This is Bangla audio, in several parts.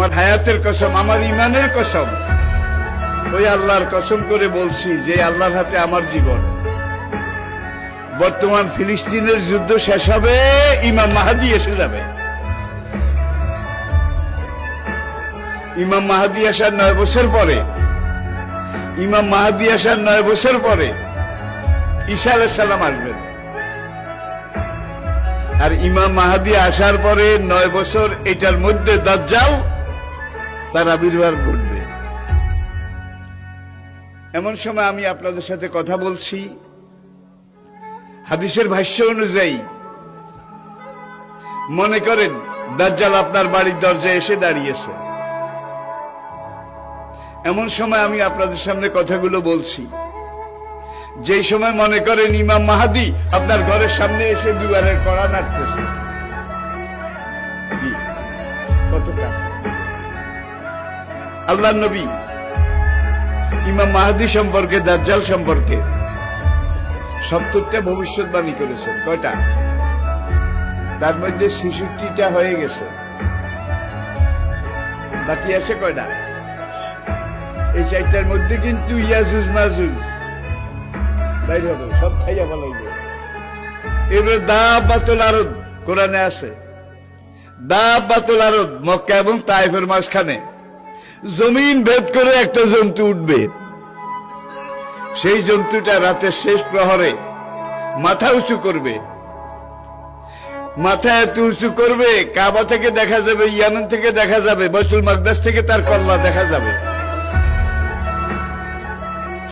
আমার হায়াতের কসম, আমার ইমানের কসম, ওই আল্লাহর কসম করে বলছি যে আল্লাহর হাতে আমার জীবন। বর্তমান ফিলিস্তিনের যুদ্ধ শেষ হবে, ইমাম মাহাদি এসে যাবে। ইমাম মাহাদি আসার 9 বছর পরে, ইমাম মাহাদি আসার 9 বছর পরে ঈসা আলাইহিস সালাম আসবেন। আর ইমাম মাহাদি আসার পরে 9 বছর, এটার মধ্যে দাজ্জাল তার আবির্ভাব ঘটবে। এমন সময় আমি আপনাদের সাথে কথা বলছি, হাদিসের ভাষ্য অনুযায়ী মনে করেন দাজ্জাল আপনার বাড়ির দরজায় এসে দাঁড়িয়েছে। এমন সময় আমি আপনাদের সামনে কথাগুলো বলছি, যেই সময় মনে করেন ইমাম মাহাদি আপনার ঘরের সামনে এসে দুয়ারের কড়া নাড়তেছে। কত কাছে! আল্লাহর নবী ইমাম মাহাদি সম্পর্কে, দাজ্জাল সম্পর্কে 70টা ভবিষ্যৎবাণী করেছেন। কয়টা? তার মধ্যে 66টা হয়ে গেছে, বাকি আছে কয়টা? এই 4টার মধ্যে কিন্তু ইয়াজুজ মাজুজ বাইর হবে, সব খাইয়া ফেলাইবে। এবারে দাব্বাতুল আরদ কোরআনে আছে, দাব্বাতুল আরদ মক্কা এবং তায়েফের মাঝখানে জমিন ভেদ করে একটা জন্তু উঠবে। সেই জন্তুটা রাতের শেষ প্রহরে মাথা উঁচু করবে। মাথা এত উঁচু করবে, কাবা থেকে দেখা যাবে, ইয়ামেন থেকে দেখা যাবে, বাইতুল মাকদাস থেকে তার কল্লা দেখা যাবে।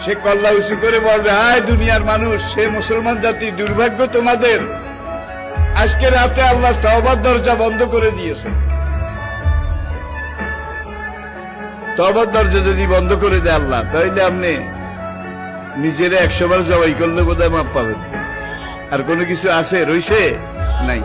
সে কল্লা উঁচু করে বলবে, হায় দুনিয়ার মানুষ, সে মুসলমান জাতি, দুর্ভাগ্য তোমাদের, আজকে রাতে আল্লাহ তওবার দরজা বন্ধ করে দিয়েছে। তওবার দরজা যদি বন্ধ করে দেয় আল্লাহ, তাহলে আপনি নিজেরা 100 বার জবাই করলে বোধহয় মাপ পাবেন। আর কোনো কিছু আছে রইছে? নাই।